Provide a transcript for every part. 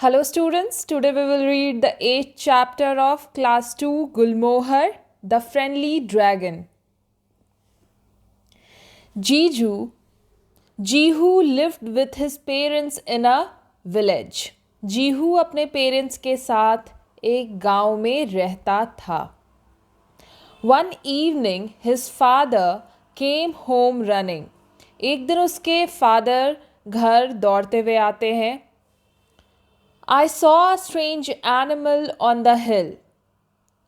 Hello students, today we will read the 8th chapter of class 2 Gulmohar, the friendly dragon. Jihu lived with his parents in a village. जीहू अपने parents के साथ एक गांव में रहता था. One evening his father came home running. एक दिन उसके फादर घर दौड़ते हुए आते हैं. I saw a strange animal on the hill.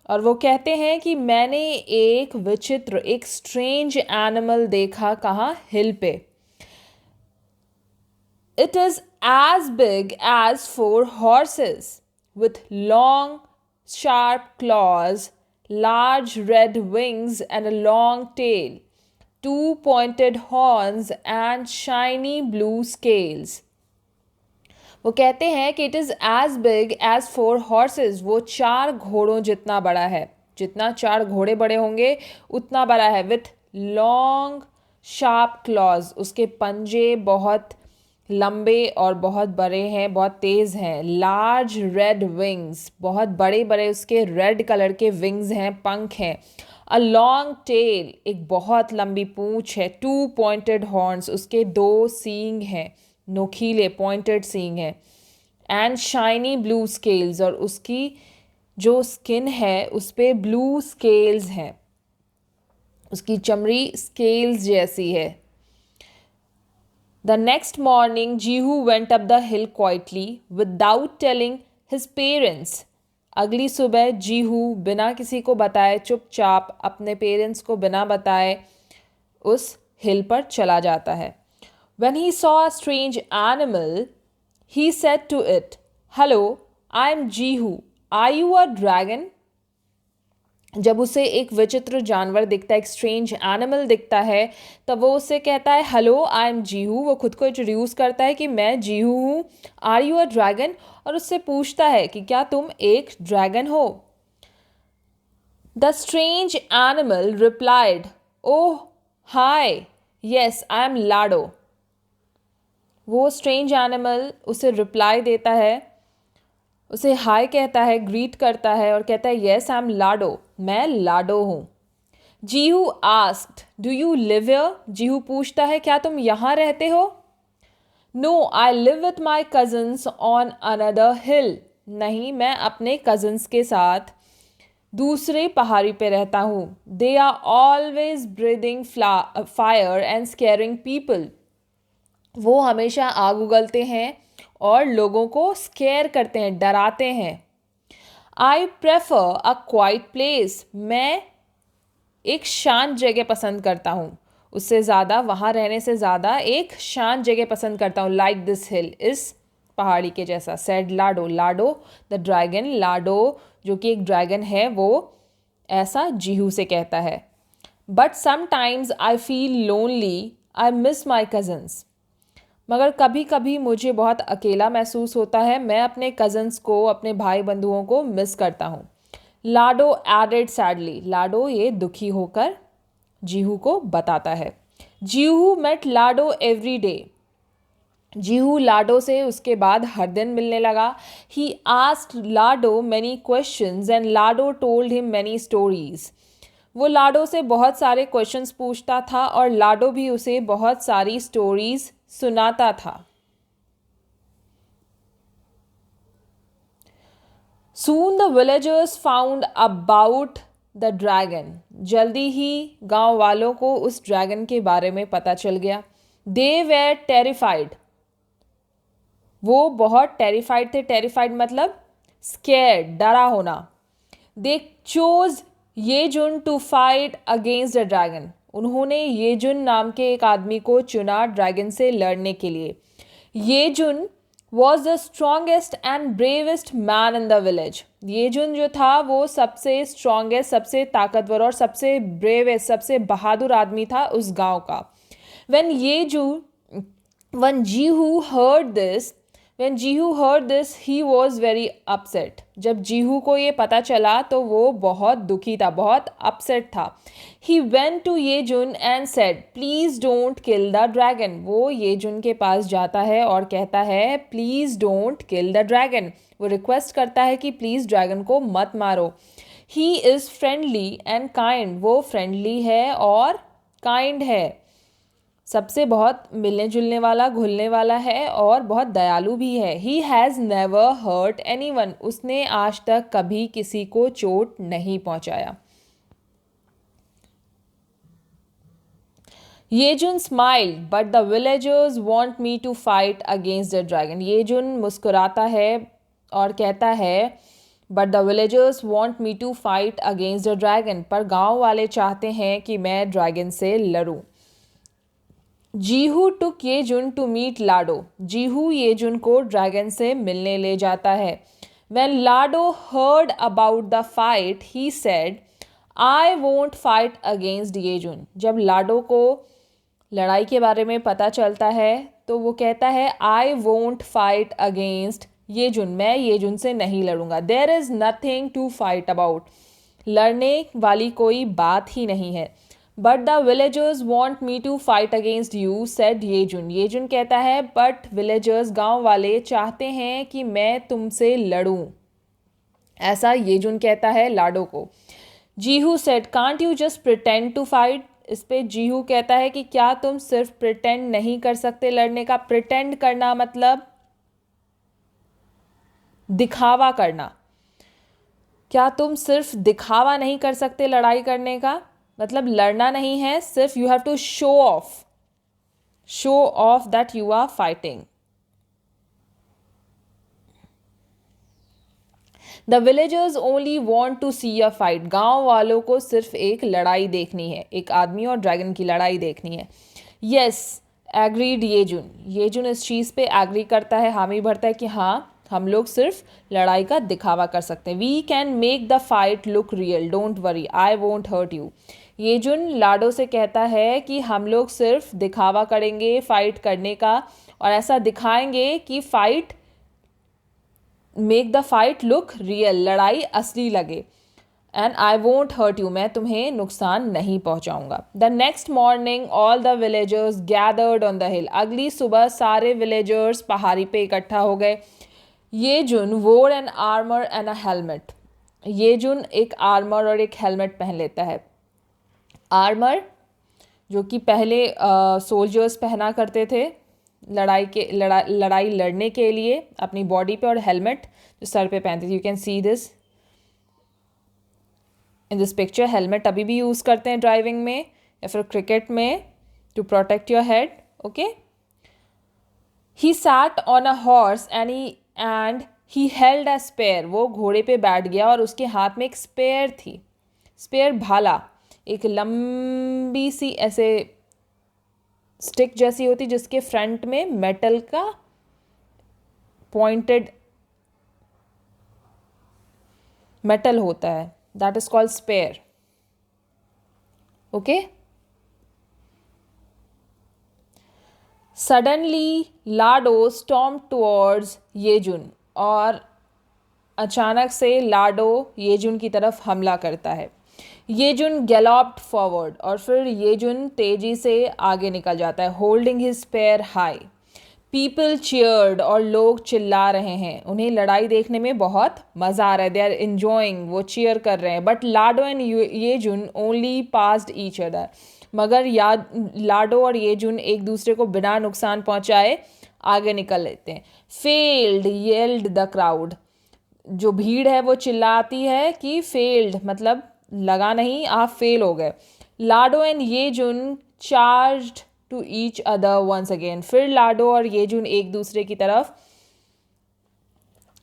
और वो कहते हैं कि मैंने एक विचित्र एक स्ट्रेंज एनिमल देखा कहाँ हिल पे. It is as big as 4 horses with long sharp claws, large red wings and a long tail, 2 pointed horns and shiny blue scales. वो कहते हैं कि it is as big as 4 horses. वो 4 घोड़ों जितना बड़ा है. जितना 4 घोड़े बड़े होंगे उतना बड़ा है. With long sharp clause. उसके पंजे बहुत लंबे और बहुत बड़े हैं, बहुत तेज़ हैं. Large red wings. बहुत बड़े बड़े उसके रेड कलर के विंग्स हैं, पंख हैं. A long tail. एक बहुत लंबी पूँछ है. 2 पॉइंटेड हॉर्न्स. उसके 2 सींग हैं, नोखीले पॉइंटेड सींग है. And shiny blue scales. और उसकी जो स्किन है उस पर ब्लू स्केल्स हैं. उसकी चमड़ी स्केल्स जैसी है. The next morning Jihu went up the hill quietly without telling his parents. अगली सुबह जीहू बिना किसी को बताए चुपचाप अपने पेरेंट्स को बिना बताए उस हिल पर चला जाता है. When he saw a strange animal, he said to it, "Hello, I am Jihu. Are you a dragon?" जब उसे एक विचित्र जानवर दिखता है, एक स्ट्रेंज एनिमल दिखता है, तब वो उससे कहता है हेलो आई एम जीहू. वो खुद को इंट्रोड्यूस करता है कि मैं जीहू हूँ. Are you a dragon? और उससे पूछता है कि क्या तुम एक ड्रैगन हो. The strange animal replied, oh hi, yes I am Lado. वो स्ट्रेंज एनिमल उसे रिप्लाई देता है, उसे हाय कहता है, ग्रीट करता है और कहता है येस आई एम लाडो, मैं लाडो हूँ. Jihu asked, do you live here? Jihu पूछता है क्या तुम यहाँ रहते हो? No, I live with my cousins on another hill. नहीं, मैं अपने कजन्स के साथ दूसरे पहाड़ी पे रहता हूँ. They are always breathing fire and scaring people. वो हमेशा आग उगलते हैं और लोगों को स्केयर करते हैं, डराते हैं. I prefer a quite place. मैं एक शांत जगह पसंद करता हूँ. उससे ज़्यादा वहाँ रहने से ज़्यादा एक शांत जगह पसंद करता हूँ. लाइक दिस हिल, इस पहाड़ी के जैसा. Said Lado. Lado the dragon. Lado जो कि एक ड्रैगन है वो ऐसा जीहू से कहता है. But sometimes I feel lonely. I miss my cousins. मगर कभी कभी मुझे बहुत अकेला महसूस होता है. मैं अपने कज़न्स को, अपने भाई बंधुओं को मिस करता हूँ. लाडो एडेड सैडली. लाडो ये दुखी होकर जीहू को बताता है. जीहू मेट लाडो एवरी डे. जीहू लाडो से उसके बाद हर दिन मिलने लगा. He asked Lado many questions and Lado told him many stories. वो लाडो से बहुत सारे क्वेश्चंस पूछता था और लाडो भी उसे बहुत सारी स्टोरीज सुनाता था. Soon the villagers found about the dragon. जल्दी ही गांव वालों को उस ड्रैगन के बारे में पता चल गया. They were terrified. वो बहुत टेरिफाइड थे. टेरिफाइड मतलब स्केर्ड, डरा होना. They chose Yejun to fight against the dragon. उन्होंने येजुन नाम के एक आदमी को चुना ड्रैगन से लड़ने के लिए. Yejun was the strongest and bravest man in the village. Yejun जो था वो सबसे स्ट्रॉन्गेस्ट, सबसे ताकतवर और सबसे ब्रेवेस्ट, सबसे बहादुर आदमी था उस गांव का. When जीहू heard this, When Jihu heard this, he was very upset. जब जीहू को ये पता चला तो वो बहुत दुखी था, बहुत अपसेट था. He went to येजुन and said, please don't kill the dragon. वो येजुन के पास जाता है और कहता है please don't kill the dragon. वो रिक्वेस्ट करता है कि प्लीज़ ड्रैगन को मत मारो. He is friendly and kind. वो फ्रेंडली है और काइंड है, सबसे बहुत मिलने जुलने वाला, घुलने वाला है और बहुत दयालु भी है. He has never hurt anyone. उसने आज तक कभी किसी को चोट नहीं पहुंचाया. येजुन smiled, but the villagers want me to fight against the dragon. येजुन मुस्कुराता है और कहता है but the villagers want me to fight against the dragon. पर गांव वाले चाहते हैं कि मैं ड्रैगन से लड़ूं. जीहू टुक येजुन टू मीट लाडो. जीहू येजुन को ड्रैगन से मिलने ले जाता है. When Lado heard about the fight, he said, I won't fight against येजुन. जब लाडो को लड़ाई के बारे में पता चलता है तो वो कहता है I won't fight against येजुन. मैं येजुन से नहीं लड़ूंगा. There is nothing to fight about. लड़ने वाली कोई बात ही नहीं है. But the villagers want me to fight against you, said येजुन. येजुन कहता है but villagers, गांव वाले चाहते हैं कि मैं तुमसे लड़ूं. ऐसा येजुन कहता है लाडो को. जीहू said, can't you just pretend to fight? इस पे जीहू कहता है कि क्या तुम सिर्फ प्रिटेंड नहीं कर सकते लड़ने का. प्रिटेंड करना मतलब दिखावा करना. क्या तुम सिर्फ दिखावा नहीं कर सकते लड़ाई करने का, मतलब लड़ना नहीं है, सिर्फ you have to show off that you are fighting. The villagers only want to see a fight. गांव वालों को सिर्फ एक लड़ाई देखनी है, एक आदमी और ड्रैगन की लड़ाई देखनी है. Yes agreed येजुन. येजुन इस चीज़ पे एग्री करता है, हामी भरता है कि हाँ हम लोग सिर्फ लड़ाई का दिखावा कर सकते हैं. We can make the fight look real, don't worry, I won't hurt you. Yejun Lado से कहता है कि हम लोग सिर्फ दिखावा करेंगे फाइट करने का और ऐसा दिखाएंगे कि fight, make the fight look real, लड़ाई असली लगे. And I won't hurt you, मैं तुम्हें नुकसान नहीं पहुंचाऊंगा. The next morning all the villagers gathered on the hill. अगली सुबह सारे विलेजर्स पहाड़ी पे इकट्ठा हो गए. Yejun wore an armour and a helmet. Yejun एक आर्मर और एक हेलमेट पहन लेता है. आर्मर जो कि पहले सोल्जर्स पहना करते थे लड़ाई लड़ने के लिए अपनी बॉडी पे, और हेलमेट जो सर पे पहनते थे. You can see this in this picture. Helmet अभी भी यूज़ करते हैं ड्राइविंग में या फिर क्रिकेट में to protect your head. Okay. He sat on a horse and he held a spear. वो घोड़े पे बैठ गया और उसके हाथ में एक स्पेयर थी. स्पेयर भाला, एक लंबी सी ऐसे स्टिक जैसी होती जिसके फ्रंट में मेटल का पॉइंटेड मेटल होता है. That is called spear. Okay. Suddenly Lado storm towards Yejun. और अचानक से लाडो येजुन की तरफ हमला करता है. येजुन गैलॉप्ड फॉरवर्ड. और फिर येजुन तेजी से आगे निकल जाता है. Holding his spear high. People cheered. और लोग चिल्ला रहे हैं. उन्हें लड़ाई देखने में बहुत मज़ा आ रहा है. They are enjoying. वो चीयर कर रहे हैं. But Lado and Yejun only passed each other. मगर लाडो और येजुन एक दूसरे को बिना नुकसान पहुंचाए आगे निकल लेते हैं. Failed yelled the crowd. जो भीड़ है वो चिल्लाती है कि फेल्ड मतलब लगा नहीं, आप फेल हो गए. Lado and Yejun charged to each other once again. फिर लाडो और येजुन एक दूसरे की तरफ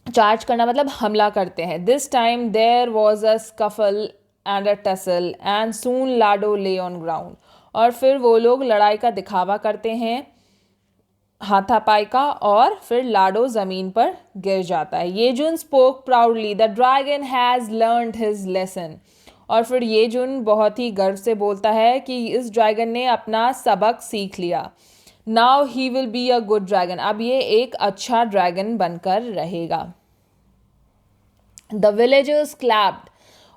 चार्ज करना मतलब हमला करते हैं. This time there was a scuffle and a tussle and soon Lado lay on ground. और फिर वो लोग लड़ाई का दिखावा करते हैं हाथापाई का और फिर लाडो ज़मीन पर गिर जाता है. Yejun spoke proudly, the dragon has learned his lesson. और फिर येजुन बहुत ही गर्व से बोलता है कि इस ड्रैगन ने अपना सबक सीख लिया. Now he will be a good dragon, अब ये एक अच्छा ड्रैगन बनकर रहेगा। द विलेजर्स क्लैप्ड,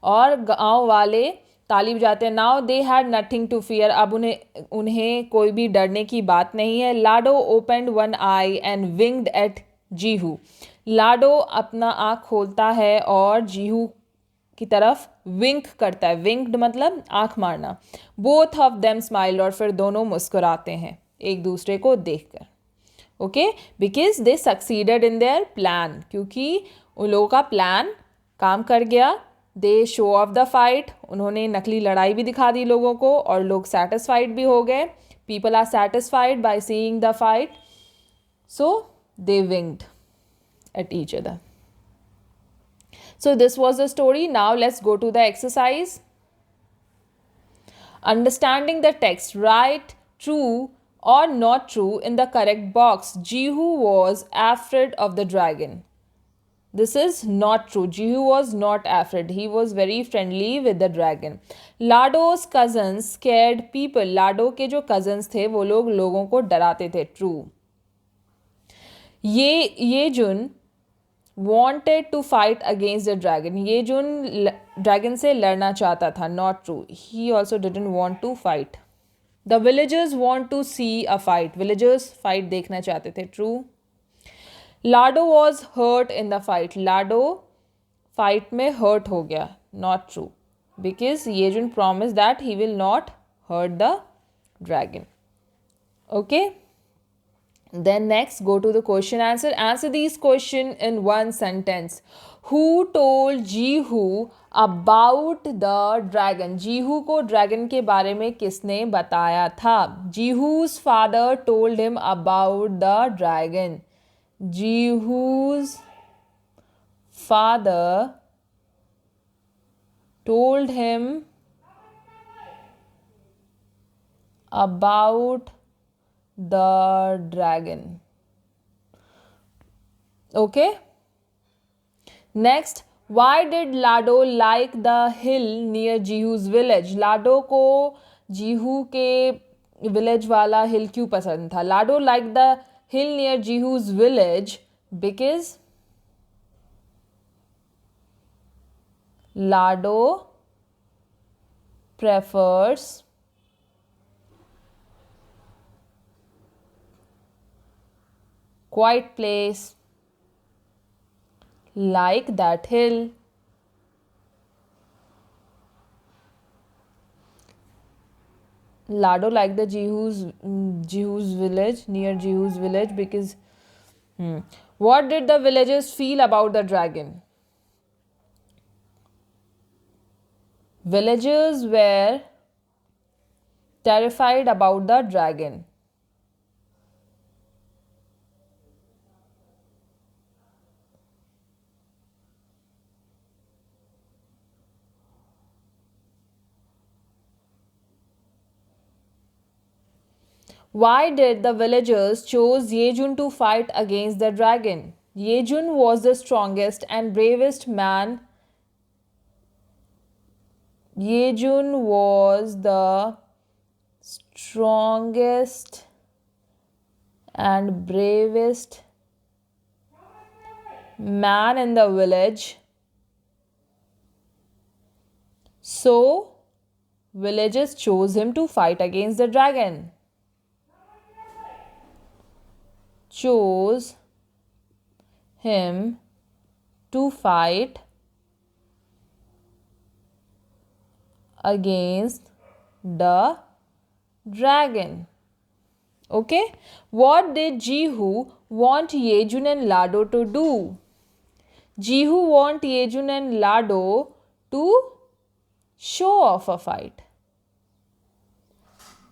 और गांव वाले ताली बजाते हैं। Now they had nothing to fear, अब उन्हें उन्हें कोई भी डरने की बात नहीं है। Lado opened one eye and winked at Jihu, Lado अपना आँख खोलता है और जीहू की तरफ विंक करता है। विंक्ड मतलब आँख मारना। बोथ ऑफ देम स्माइल, और फिर दोनों मुस्कुराते हैं एक दूसरे को देखकर। Okay, because they succeeded in their plan, क्योंकि उन लोगों का प्लान काम कर गया। दे शो ऑफ द फाइट, उन्होंने नकली लड़ाई भी दिखा दी लोगों को, और लोग सेटिस्फाइड भी हो गए। People are satisfied by seeing the fight, so they winged at each other. So this was the story. Now let's go to the exercise. Understanding the text, write true or not true in the correct box. Jehu was afraid of the dragon. This is not true. Jehu was not afraid. He was very friendly with the dragon. Lado's cousins scared people. Lado के जो cousins थे वो लोगों को डराते थे. True. ये जुन wanted to fight against the dragon. ये जुन ड्रैगन से लड़ना चाहता था. Not true. He also didn't want to fight. The villagers want to see a fight. Villagers fight देखना चाहते थे. True. Lado was hurt in the fight. Lado fight में hurt हो गया. Not true. Because ये जुन promised that he will not hurt the dragon. Okay. Then next, go to the question answer. Answer these question in one sentence. Who told Jehu about the dragon? Jehu को dragon के बारे में किसने बताया था? Jehu's father told him about the dragon. Jehu's father told him about the dragon. Okay. Next, why did Lado like the hill near Jehu's village? Lado को जीहू के village वाला hill क्यों पसंद था? Lado liked the hill near Jehu's village because Lado prefers quiet place like that hill. Lado liked the Jehu's village, near Jehu's village because what did the villagers feel about the dragon? Villagers were terrified about the dragon. Why did the villagers choose Yejun to fight against the dragon? Yejun was the strongest and bravest man. Yejun was the strongest and bravest man in the village. So, villagers chose him to fight against the dragon. Chose him to fight against the dragon. Okay. What did Jehu want Yejun and Lado to do? Jehu want Yejun and Lado to show off a fight.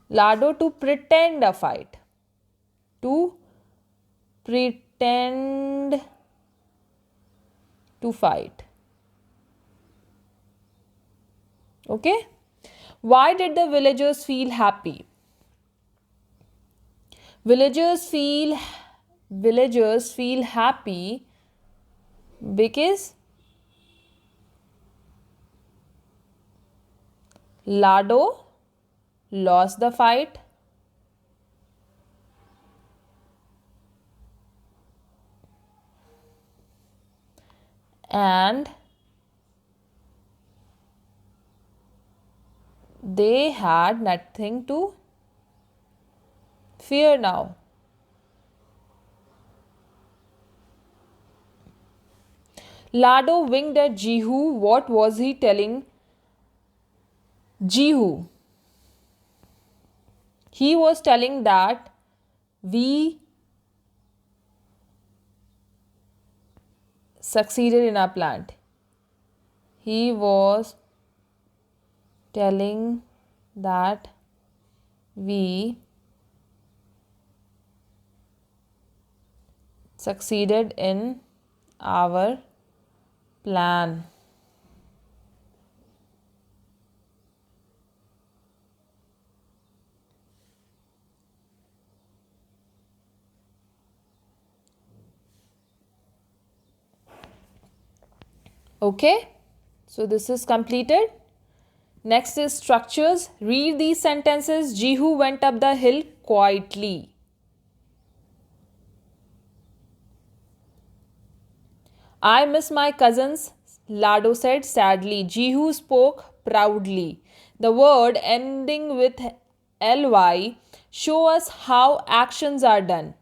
Lado to pretend a fight. To pretend to fight. Okay. Why did the villagers feel happy? Villagers feel happy because Lado lost the fight and they had nothing to fear now. Lado winked at Jehu. What was he telling Jehu? He was telling that we succeeded in our plan. He was telling that we succeeded in our plan. Okay, so this is completed. Next is structures. Read these sentences. Jehu went up the hill quietly. I miss my cousins, Lado said sadly. Jehu spoke proudly. The word ending with ly show us how actions are done.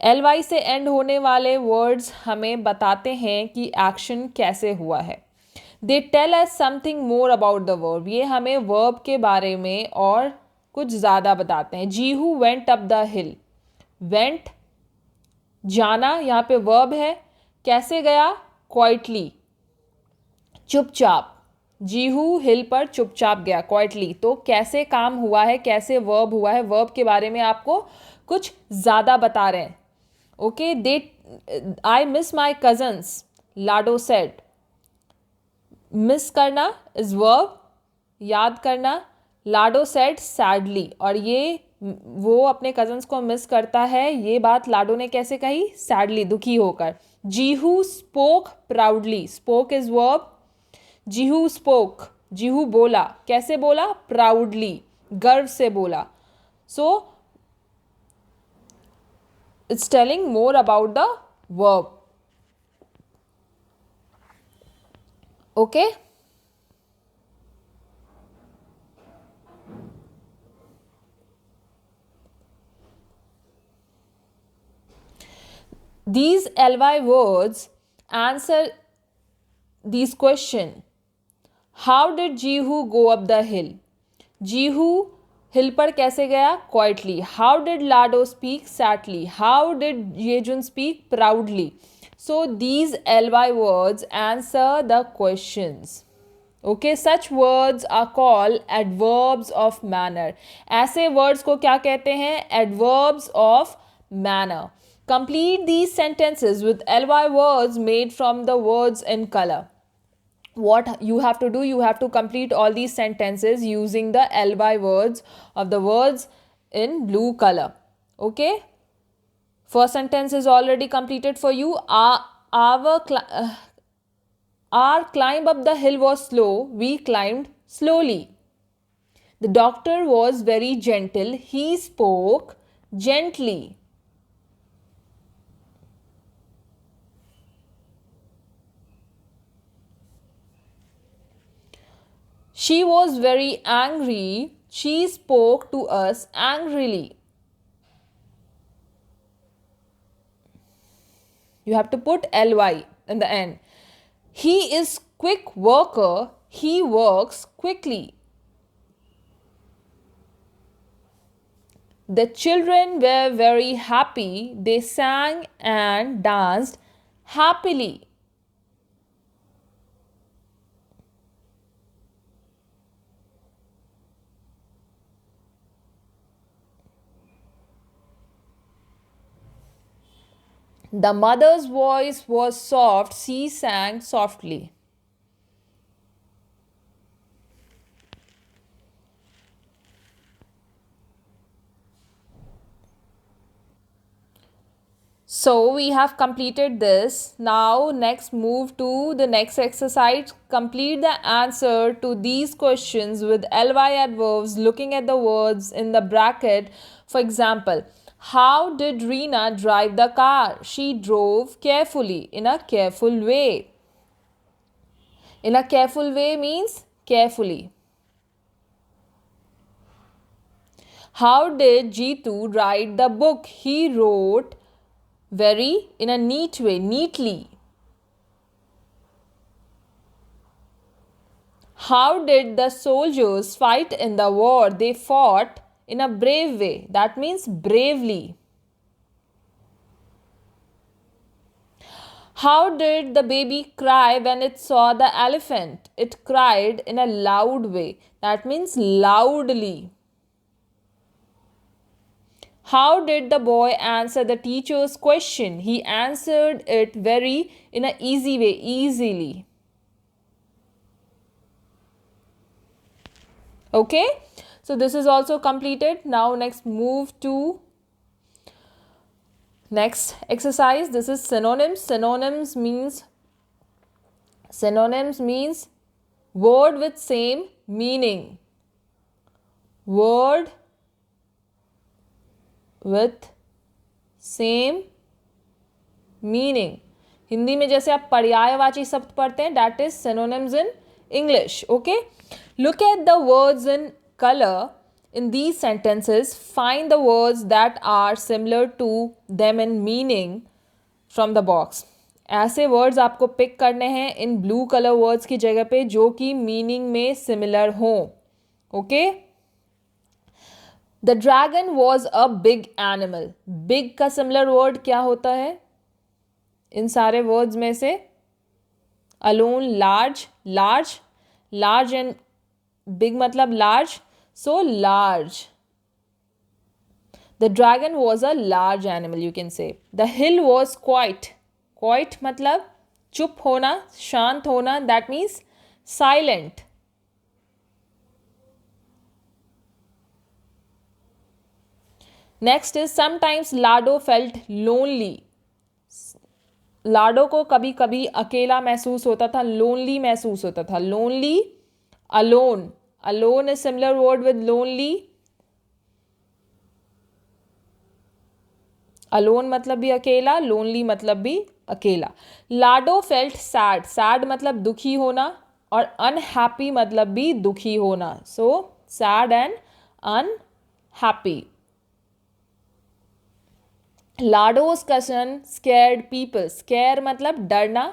ly से and होने वाले words हमें बताते हैं कि action कैसे हुआ है. They tell us something more about the verb. ये हमें वर्ब के बारे में और कुछ ज़्यादा बताते हैं. Jihu went up the hill. Went जाना, यहाँ पे वर्ब है. कैसे गया? क्वाइटली, चुपचाप. जीहू हिल पर चुपचाप गया, क्वाइटली. तो कैसे काम हुआ है, कैसे वर्ब हुआ है, वर्ब के बारे में आपको कुछ ज़्यादा बता रहे हैं. Okay, they I miss my cousins, Lado said. Miss करना इज वर्ब, याद करना. लाडो सेड सैडली, और ये वो अपने कजन्स को मिस करता है. ये बात लाडो ने कैसे कही? सैडली, दुखी होकर. Jihu spoke proudly. Spoke is verb. Jihu spoke, Jihu बोला. कैसे बोला? प्राउडली, गर्व से बोला. So it's telling more about the verb. Okay, these ly words answer these question. How did Jehu go up the hill? Jehu hill पर कैसे गया? Quietly. How did Lado speak? Sadly. How did Yejun speak? Proudly. So these ly words answer the questions. Okay, such words are called adverbs of manner. ऐसे words को क्या कहते हैं? Adverbs of manner. Complete these sentences with ly words made from the words in color. What you have to do, you have to complete all these sentences using the ly words of the words in blue color. Okay, first sentence is already completed for you. Our climb up the hill was slow. We climbed slowly. The doctor was very gentle. He spoke gently. She was very angry. She spoke to us angrily. You have to put ly in the end. He is quick worker. He works quickly. The children were very happy. They sang and danced happily. The mother's voice was soft. She sang softly. So we have completed this. Now next move to the next exercise. Complete the answer to these questions with ly adverbs looking at the words in the bracket. For example, How did Reena drive the car? She drove carefully, in a careful way. In a careful way means carefully. How did Jeetu write the book? He wrote in a neat way, neatly. How did the soldiers fight in the war? They fought in a brave way. That means bravely. How did the baby cry when it saw the elephant? It cried in a loud way. That means loudly. How did the boy answer the teacher's question? He answered it in an easy way, easily. Okay, so this is also completed. Now next move to next exercise. This is synonyms. Synonyms means word with same meaning. Word with same meaning. Hindi में जैसे आप पर्यायवाची शब्द पढ़ते हैं, that is synonyms in English. Okay, look at the words in color in these sentences. Find the words that are similar to them in meaning from the box. ऐसे words आपको pick करने हैं इन ब्लू कलर वर्ड्स की जगह पे जो कि meaning में सिमिलर हों. Okay, the dragon was a big animal. Big का सिमिलर वर्ड क्या होता है इन सारे वर्ड्स में से? Alone, large. Large and big मतलब large, so large. The dragon was a large animal, you can say. The hill was quiet. Quiet मतलब चुप होना, शांत होना. That means silent. Next is sometimes Lado felt lonely. Lado को कभी कभी अकेला महसूस होता था, लोनली महसूस होता था. Lonely, alone. Alone is similar word with lonely. Alone मतलब भी अकेला, लोनली मतलब भी अकेला. लाडो फेल्ट सैड. सैड मतलब दुखी होना और अनहैप्पी मतलब भी दुखी होना. So sad and unhappy. Lado's कसन स्कैर्ड पीपल. स्कैर मतलब डरना,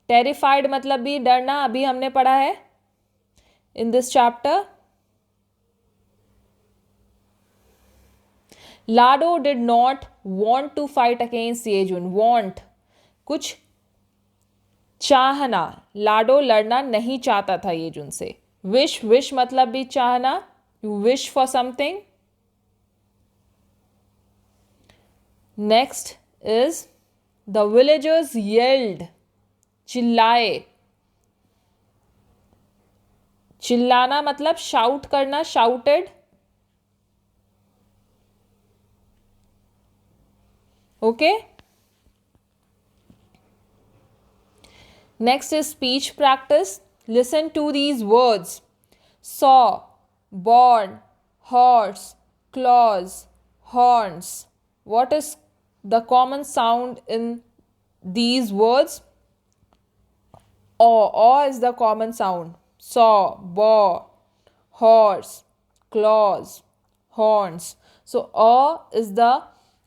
टेरिफाइड मतलब भी डरना. अभी हमने पढ़ा है in this chapter. Lado did not want to fight against Yejun. Want कुछ चाहना. लाडो लड़ना नहीं चाहता था येजुन से. विश मतलब भी चाहना. You wish for something. Next is the villagers yelled. चिल्लाए. चिल्लाना मतलब शाउट करना, shouted. Okay, next is speech practice. Listen to these words. Saw, born, horse, claws, horns. What is the common sound in these words? Aw is the common sound. Saw, bore, horse, claws, horns. So aw is the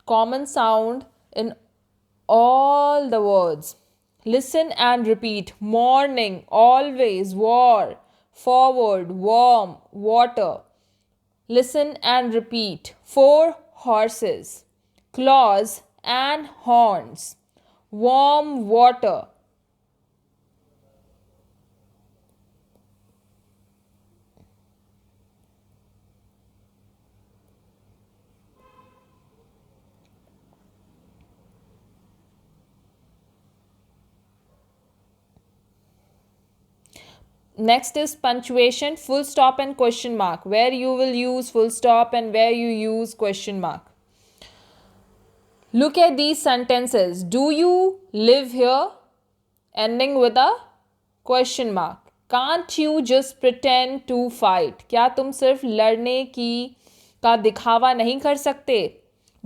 common sound in all the words. Listen and repeat. Morning, always, war, forward, warm, water. Listen and repeat. 4 horses, claws and horns, warm water. Next is punctuation, full stop and question mark. Where you will use full stop and where you use question mark. Look at these sentences. Do you live here? Ending with a question mark. Can't you just pretend to fight? क्या तुम सिर्फ लड़ने का दिखावा नहीं कर सकते?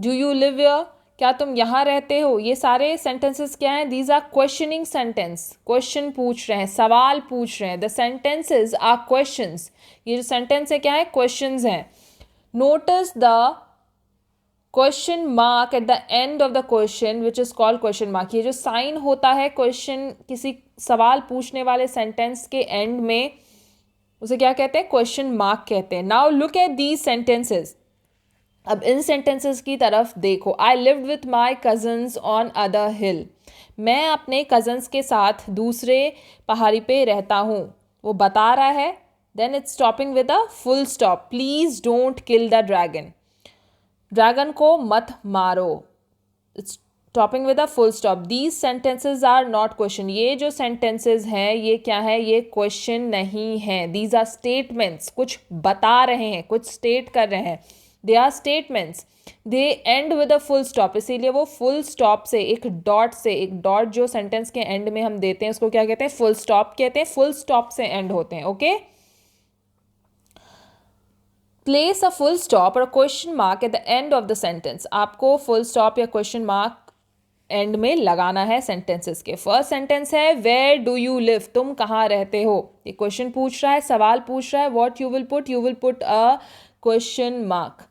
Do you live here, क्या तुम यहाँ रहते हो। ये सारे सेंटेंसेस क्या हैं, these are questioning sentence, question पूछ रहे हैं, सवाल पूछ रहे हैं। द सेंटेंसेस आर क्वेश्चंस, ये जो सेंटेंस है क्या है, क्वेश्चंस हैं। Notice the question mark at the end of the question which is called question mark. ये जो साइन होता है क्वेश्चन, किसी सवाल पूछने वाले सेंटेंस के एंड में, उसे क्या कहते हैं, क्वेश्चन मार्क कहते हैं। Now look at these sentences, अब इन सेंटेंसेस की तरफ देखो। I lived with my cousins on other hill, मैं अपने कजन्स के साथ दूसरे पहाड़ी पे रहता हूँ, वो बता रहा है। Then it's stopping with a full stop, please don't kill the dragon, dragon को मत मारो। It's stopping with a full stop. These sentences are not question, ये जो सेंटेंसेज हैं ये क्या है, ये क्वेश्चन नहीं है। दीज आर स्टेटमेंट्स, कुछ बता रहे हैं, कुछ स्टेट कर रहे हैं। They are statements, they end with a full stop, इसीलिए वो फुल स्टॉप से, एक डॉट से, एक डॉट जो सेंटेंस के एंड में हम देते हैं उसको क्या कहते हैं, फुल स्टॉप कहते हैं। फुल स्टॉप से एंड होते हैं। Okay, place a full stop और question mark at the end of the sentence, आपको फुल स्टॉप या क्वेश्चन मार्क एंड में लगाना है सेंटेंसेस के। फर्स्ट सेंटेंस है वेयर डू यू लिव, तुम कहाँ रहते हो। ये क्वेश्चन पूछ रहा है, सवाल पूछ रहा है। What you will put a question mark.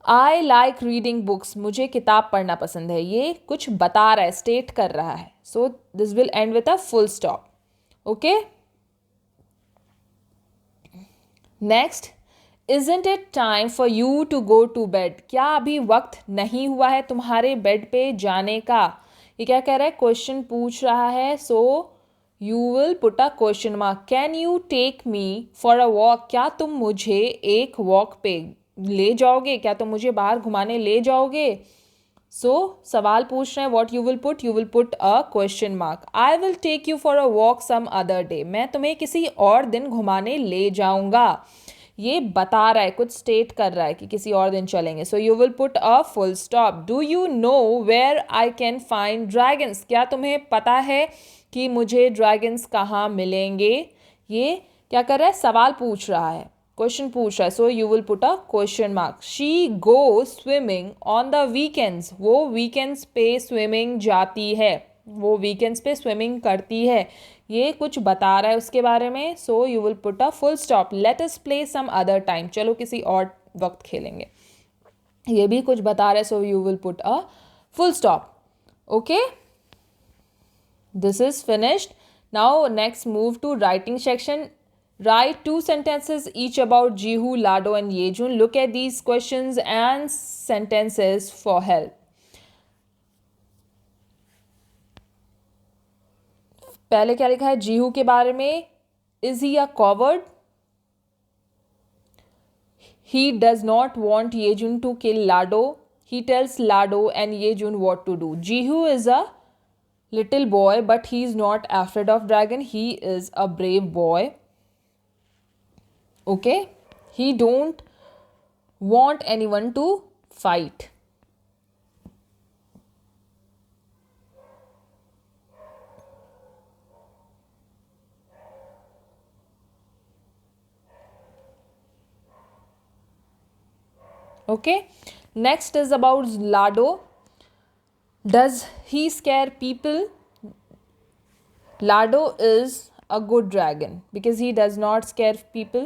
I like reading books, मुझे किताब पढ़ना पसंद है। ये कुछ बता रहा है, स्टेट कर रहा है। So this will end with a full stop. Okay, next, isn't it time for you to go to bed, क्या अभी वक्त नहीं हुआ है तुम्हारे बेड पे जाने का। ये क्या कह रहा है, क्वेश्चन पूछ रहा है। So you will put a question mark. Can you take me for a walk, क्या तुम मुझे एक वॉक पे ले जाओगे, क्या तुम मुझे बाहर घुमाने ले जाओगे। सो सवाल पूछ रहे हैं, what you will put a question mark. I will take you for a walk some other day, मैं तुम्हें किसी और दिन घुमाने ले जाऊंगा। ये बता रहा है, कुछ स्टेट कर रहा है कि किसी और दिन चलेंगे। So you will put a full stop. Do you know where I can find dragons, क्या तुम्हें पता है कि मुझे ड्रैगन्स कहाँ मिलेंगे। ये क्या कर रहा है, सवाल पूछ रहा है, क्वेश्चन पूछ रहा है। So you will put a question mark. She go swimming on the weekends, वो वीकेंड्स पे स्विमिंग जाती है, वो वीकेंड्स पे स्विमिंग करती है। ये कुछ बता रहा है उसके बारे में। So you will put a full stop. Let us play some other time, चलो किसी और वक्त खेलेंगे। ये भी कुछ बता रहा है। So you will put a full stop. Okay, this is finished. Now next move to writing section. Write 2 sentences each about Jihu, Lado and Yejun. Look at these questions and sentences for help. पहले क्या लिखा है जीहू के बारे में, is he a coward, he does not want Yejun to kill Lado, he tells Lado and Yejun what to do. Jihu is a little boy but he is not afraid of dragon, he is a brave boy. Okay, he don't want anyone to fight. Okay, next is about Lado. Does he scare people? Lado is a good dragon because he does not scare people.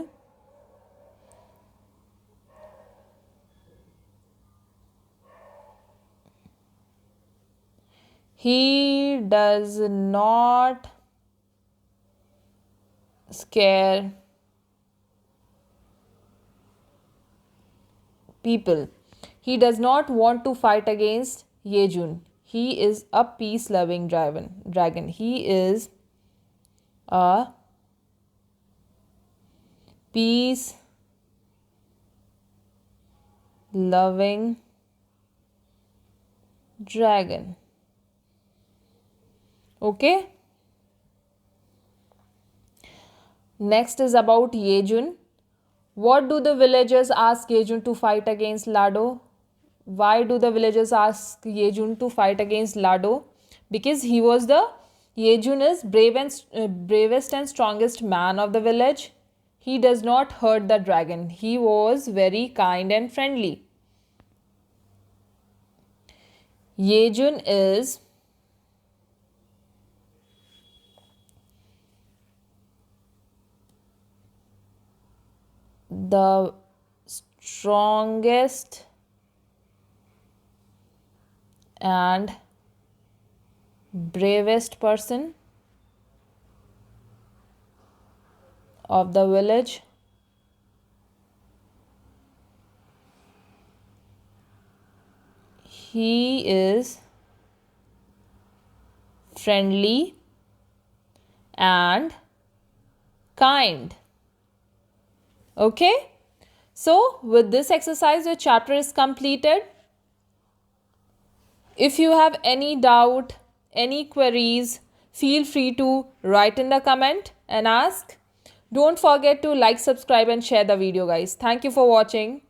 He does not scare people. He does not want to fight against Yejun. He is a peace-loving dragon. He is a peace-loving dragon. Okay. Next is about Yejun. What do the villagers ask Yejun to fight against Lado? Why do the villagers ask Yejun to fight against Lado? Because he was Yejun is bravest and strongest man of the village. He does not hurt the dragon. He was very kind and friendly. Yejun is the strongest and bravest person of the village. He is friendly and kind. Okay? So, with this exercise, your chapter is completed. If you have any doubt, any queries, feel free to write in the comment and ask. Don't forget to like, subscribe and share the video, guys. Thank you for watching.